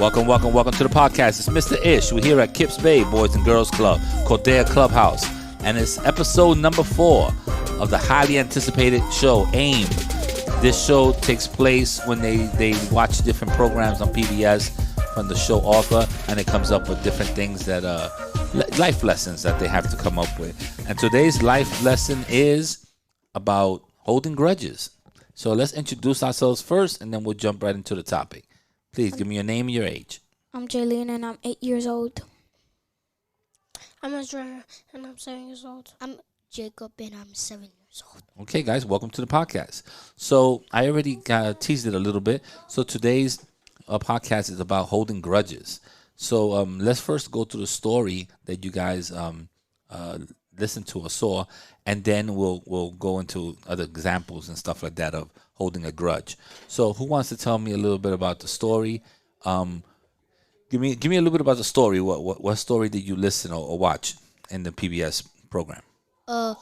Welcome to the podcast. It's Mr. Ish. We're here at KIPS Bay Boys and Girls Club, Cordea Clubhouse. And it's episode number 4 of the highly anticipated show, AIM. This show takes place when they watch different programs on PBS from the show author, and it comes up with different things that life lessons that they have to come up with. And today's life lesson is about holding grudges. So let's introduce ourselves first, and then we'll jump right into the topic. Please give me your name and your age. I'm Jaylene, and I'm 8 years old. I'm Azra, and I'm 7 years old. I'm Jacob, and I'm 7 years old. Okay, guys, welcome to the podcast. So I already teased it a little bit. So today's podcast is about holding grudges. So let's first go to the story that you guys listened to or saw, and then we'll go into other examples and stuff like that of holding a grudge. So who wants to tell me a little bit about the story? Give me a little bit about the story. What story did you listen or watch in the PBS program? Our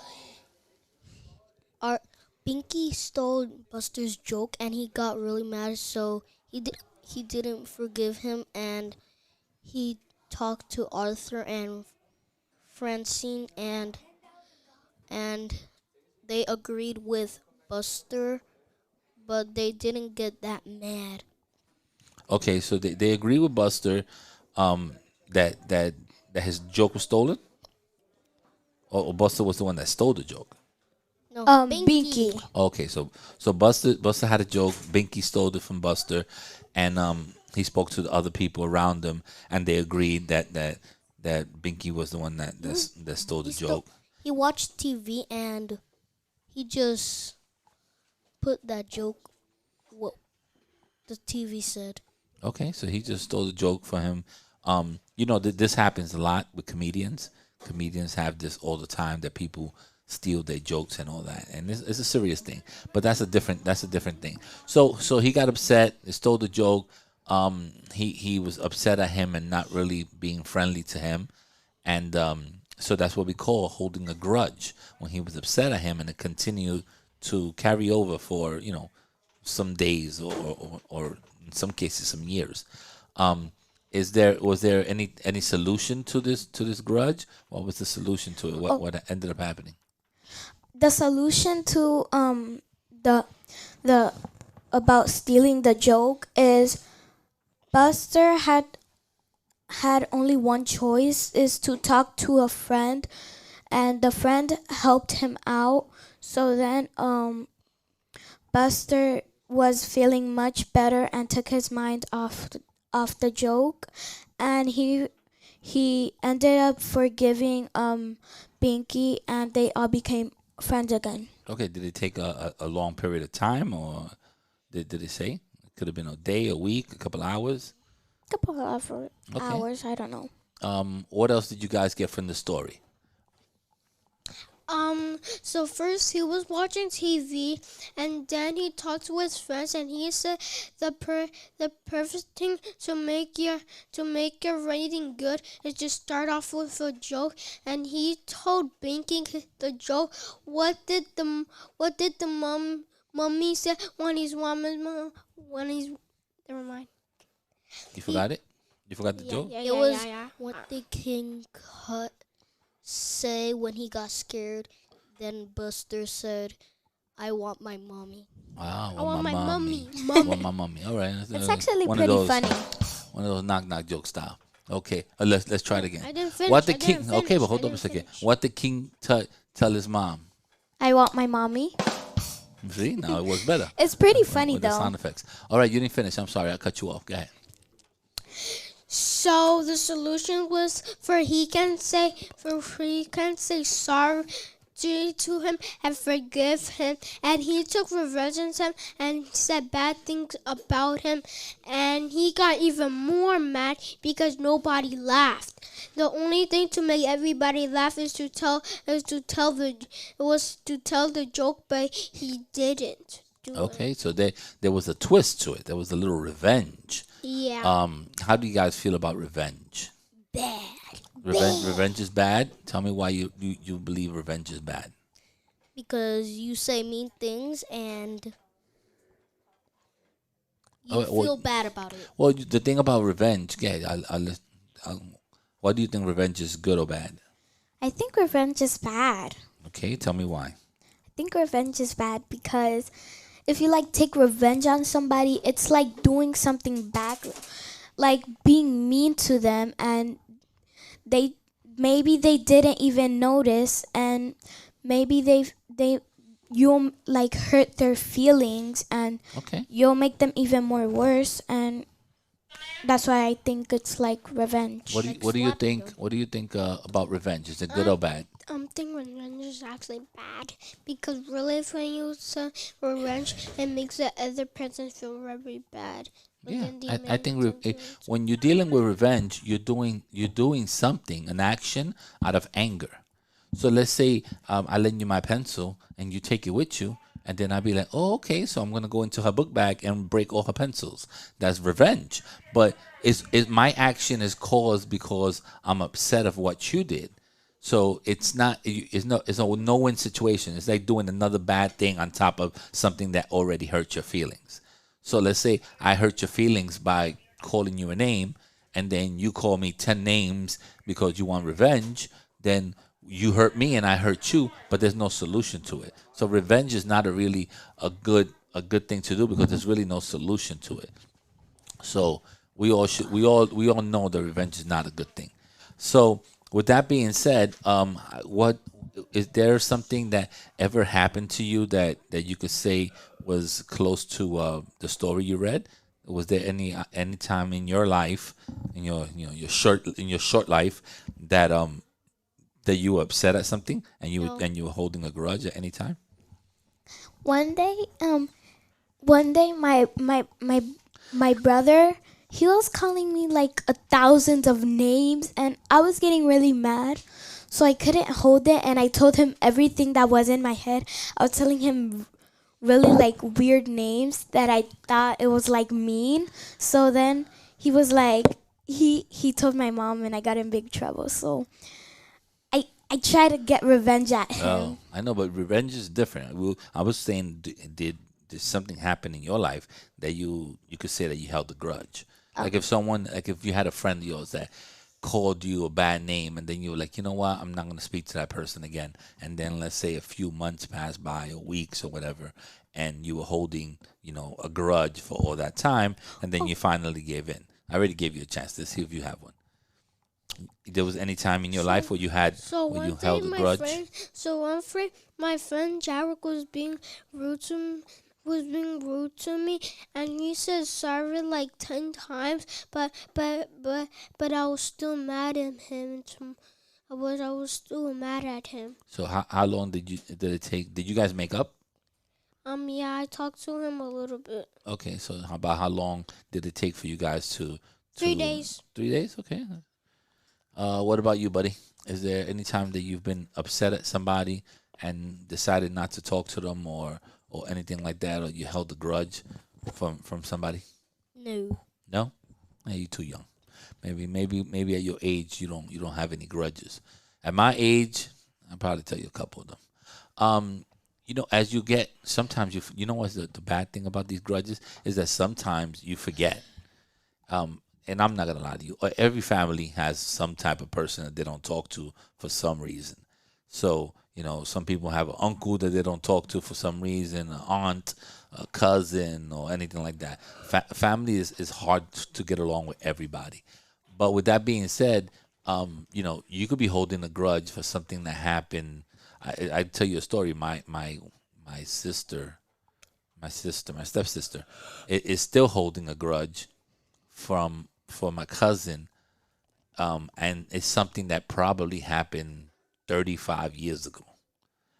Pinky stole Buster's joke, and he got really mad, so he didn't forgive him, and he talked to Arthur and Francine, and they agreed with Buster, but they didn't get that mad. Okay, so they agree with Buster that his joke was stolen? Or Buster was the one that stole the joke? No, Binky. Okay, so Buster had a joke. Binky stole it from Buster, and he spoke to the other people around him, and they agreed that Binky was the one that stole the joke. He watched TV, and he just put that joke what the TV said. Okay, so he just stole the joke for him. This happens a lot with comedians. Comedians have this all the time, that people steal their jokes and all that, and it's a serious thing. But that's a different thing. So he got upset. He stole the joke. He was upset at him and not really being friendly to him, and so that's what we call holding a grudge. When he was upset at him, and it continued to carry over for some days or in some cases some years. Was there any solution to this grudge? What was the solution to it? What ended up happening? The solution to the about stealing the joke is Buster had only one choice, is to talk to a friend, and the friend helped him out. So then Buster was feeling much better and took his mind off the joke, and he ended up forgiving Binky, and they all became friends again. Okay, did it take a long period of time, or did it say? It could have been a day, a week, a couple hours? Couple of hours, I don't know. What else did you guys get from the story? So first he was watching TV, and then he talked to his friends, and he said the perfect thing to make your rating good is just start off with a joke. And he told Binky the joke. What did the mummy say when he's never mind. You forgot it? You forgot the joke? It was what did King Cut say when he got scared? Then Buster said, "I want my mommy." Wow, I want my mommy. I want my mommy. All right, It's actually pretty funny. One of those knock joke style. Okay, let's try it again. I didn't finish. What the king? Okay, but hold up a second. What the king tell his mom? I want my mommy. See, now it works better. It's pretty funny with though. The sound effects. All right, you didn't finish. I'm sorry, I cut you off. Go ahead. So the solution was he can say sorry to him and forgive him, and he took revenge on him and said bad things about him, and he got even more mad because nobody laughed. The only thing to make everybody laugh is to tell the joke, but he didn't do Okay, it. so there was a twist to it. There was a little revenge. Yeah. How do you guys feel about revenge? Bad. Revenge is bad. Tell me why you believe revenge is bad. Because you say mean things and You well, feel bad about it. well, the thing about revenge, yeah, I'll, why do you think revenge is good or bad? I think revenge is bad. Okay, tell me why. I think revenge is bad because if you like take revenge on somebody, it's like doing something back, like being mean to them, and they maybe they didn't even notice, and maybe they you'll like hurt their feelings, and Okay. you'll make them even more worse, and that's why I think it's like revenge. What do you slapping think? them. What do you think about revenge? Is it good or bad? Think revenge is actually bad because really, if you say revenge, it makes the other person feel very bad. But Yeah, then the I think Americans do it. when you're dealing with revenge, you're doing something, an action out of anger. So let's say I lend you my pencil and you take it with you, and then I'd be like, oh, okay, so I'm gonna go into her book bag and break all her pencils. That's revenge. But is my action is caused because I'm upset of what you did. So it's a no win situation. It's like doing another bad thing on top of something that already hurt your feelings. So let's say I hurt your feelings by calling you a name, and then you call me 10 names because you want revenge. Then you hurt me and I hurt you, but there's no solution to it. So revenge is not a good thing to do because there's really no solution to it. So we all know that revenge is not a good thing. So with that being said, what is there something that ever happened to you that you could say was close to the story you read? Was there any time in your life, in your short life, that you were upset at something and No. you were holding a grudge at any time? One day, my brother, he was calling me like 1,000 of names, and I was getting really mad, so I couldn't hold it, and I told him everything that was in my head. I was telling him really like weird names that I thought it was like mean. So then he was like, he told my mom, and I got in big trouble. So I tried to get revenge at him. Oh, I know, but revenge is different. I was saying, did something happen in your life that you could say that you held a grudge? Like if you had a friend of yours that called you a bad name, and then you were like, you know what, I'm not gonna speak to that person again. And then let's say a few months passed by, or weeks, or whatever, and you were holding, a grudge for all that time, and then you finally gave in. I already gave you a chance to see if you have one. There was any time in your life where you held a grudge? My friend Jarek was being rude to me, and he said sorry like 10 times, but I was still mad at him. I was still mad at him. So how long did it take? Did you guys make up? Yeah, I talked to him a little bit. Okay, so how long did it take for you guys to 3 days. 3 days? Okay. What about you, buddy? Is there any time that you've been upset at somebody and decided not to talk to them, or anything like that, or you held a grudge from somebody? No. No? Hey, you're too young. Maybe at your age you don't have any grudges. At my age, I'll probably tell you a couple of them. As you get, sometimes you know what's the bad thing about these grudges is that sometimes you forget. And I'm not gonna lie to you. Every family has some type of person that they don't talk to for some reason. So some people have an uncle that they don't talk to for some reason, an aunt, a cousin, or anything like that. Family is hard to get along with everybody. But with that being said, you could be holding a grudge for something that happened. I tell you a story. My stepsister, is still holding a grudge for my cousin, and it's something that probably happened 35 years ago,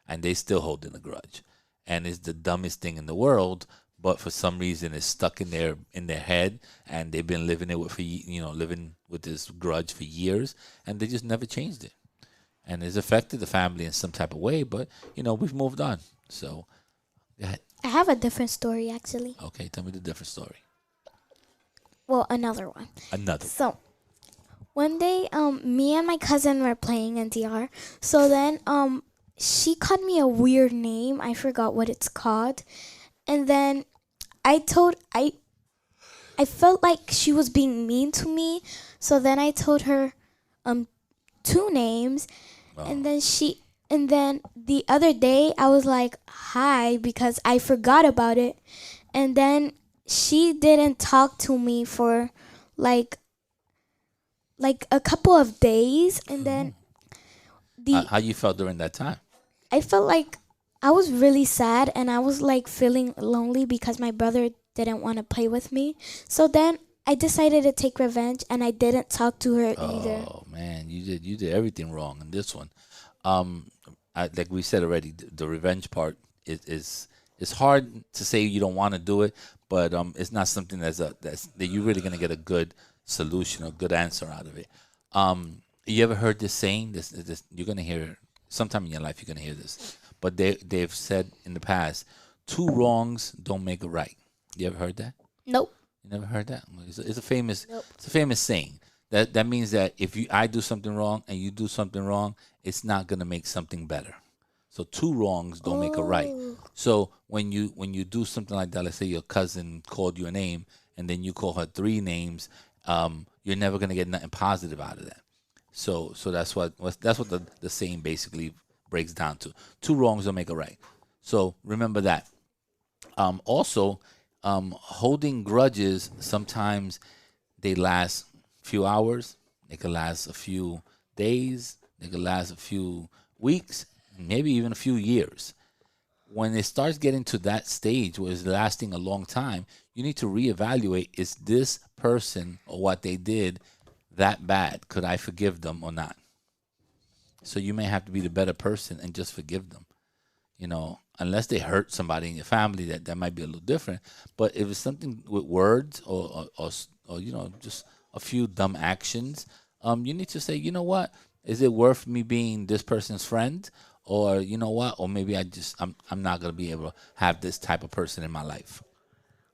and they still holding a grudge, and it's the dumbest thing in the world. But for some reason, it's stuck in their head, and they've been living living with this grudge for years, and they just never changed it, and it's affected the family in some type of way. But we've moved on. So, go ahead. I have a different story actually. Okay, tell me the different story. Well, another one. Another. So one day, me and my cousin were playing NTR. So then, she called me a weird name. I forgot what it's called. And then I told I felt like she was being mean to me. So then I told her 2 names, and then the other day I was like, hi, because I forgot about it. And then she didn't talk to me for like a couple of days, and then How you felt during that time? I felt like I was really sad, and I was like feeling lonely because my brother didn't want to play with me. So then I decided to take revenge, and I didn't talk to her either. Oh man, you did everything wrong in this one. Like we said already, the revenge part is it's hard to say you don't want to do it, but it's not something that you're really gonna get a good solution or good answer out of it. You ever heard this saying? This you're gonna hear it sometime in your life. You're gonna hear this, but they've said in the past, 2 wrongs don't make a right. You ever heard that? Nope. You never heard that? It's a famous it's a famous saying. That means that if I do something wrong and you do something wrong, it's not gonna make something better. So 2 wrongs don't make a right. So when you do something like that, let's say your cousin called you a name and then you call her 3 names, you're never gonna get nothing positive out of that. So that's what the saying basically breaks down to. 2 wrongs don't make a right. So remember that. Also, holding grudges, sometimes they last a few hours, they could last a few days, they could last a few weeks, maybe even a few years. When it starts getting to that stage where it's lasting a long time, you need to reevaluate, is this person or what they did that bad? Could I forgive them or not? So you may have to be the better person and just forgive them. Unless they hurt somebody in your family, that might be a little different. But if it's something with words or just a few dumb actions, you need to say, you know what, is it worth me being this person's friend, or you know what, or maybe I'm not gonna be able to have this type of person in my life.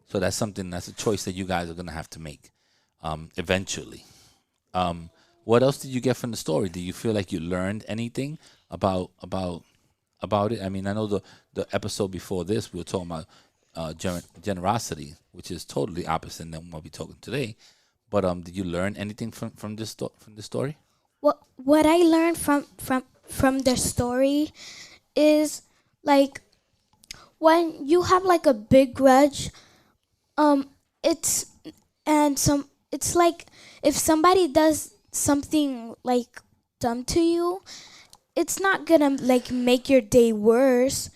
So that's a choice that you guys are gonna have to make eventually. What else did you get from the story? Do you feel like you learned anything about it? I mean, I know the episode before this we were talking about generosity, which is totally opposite than what we're talking today. But did you learn anything from this story? What I learned from the story is like when you have like a big grudge, it's like if somebody does something like dumb to you, it's not gonna like make your day worse.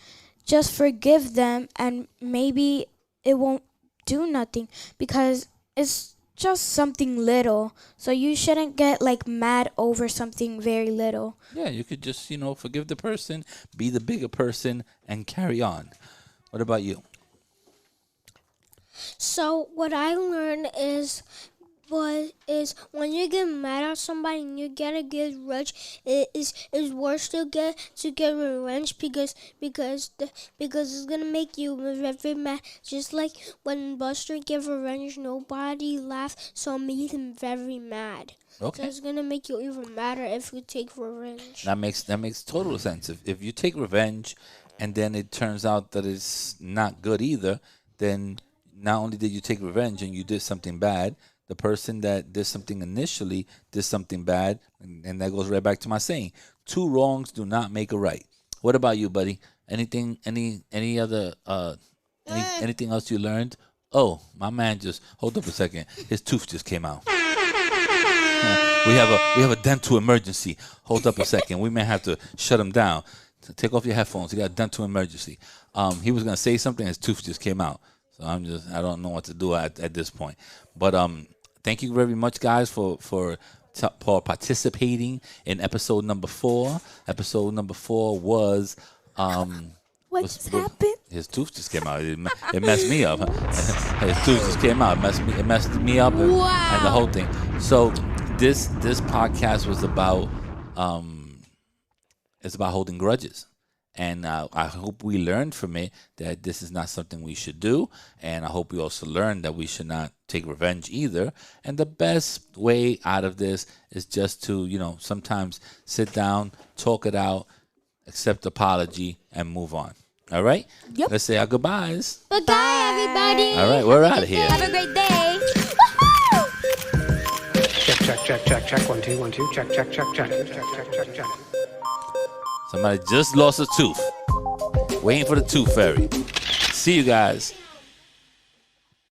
Just forgive them, and maybe it won't do nothing because it's just something little. So you shouldn't get like mad over something very little. Yeah, you could just forgive the person, be the bigger person, and carry on. What about you? So what I learned is when you get mad at somebody and you get a good grudge, it is worse to get revenge because it's gonna make you very mad. Just like when Buster gave revenge, nobody laughed, so it made him very mad. Okay. So it's gonna make you even madder if you take revenge. That makes total sense. If you take revenge, and then it turns out that it's not good either, then not only did you take revenge and you did something bad, the person that did something initially did something bad, and that goes right back to my saying: 2 wrongs do not make a right. What about you, buddy? Anything? Any other? Anything else you learned? Oh, my man just hold up a second. His tooth just came out. We have a dental emergency. Hold up a second. We may have to shut him down. Take off your headphones. He got a dental emergency. He was gonna say something. His tooth just came out. So I don't know what to do at this point. But thank you very much, guys, for participating in episode number 4. Episode number 4 was What just happened? his tooth just came out. It messed me up. His tooth just came out. It messed me up and the whole thing. So this podcast was about it's about holding grudges. And I hope we learned from it that this is not something we should do. And I hope we also learned that we should not take revenge either. And the best way out of this is just to, sometimes sit down, talk it out, accept apology, and move on. All right? Yep. Let's say our goodbyes. Bye, everybody. All right, we're out of here. Have a great day. check. 1 2 1 2. Check. Somebody just lost a tooth. Waiting for the tooth fairy. See you guys.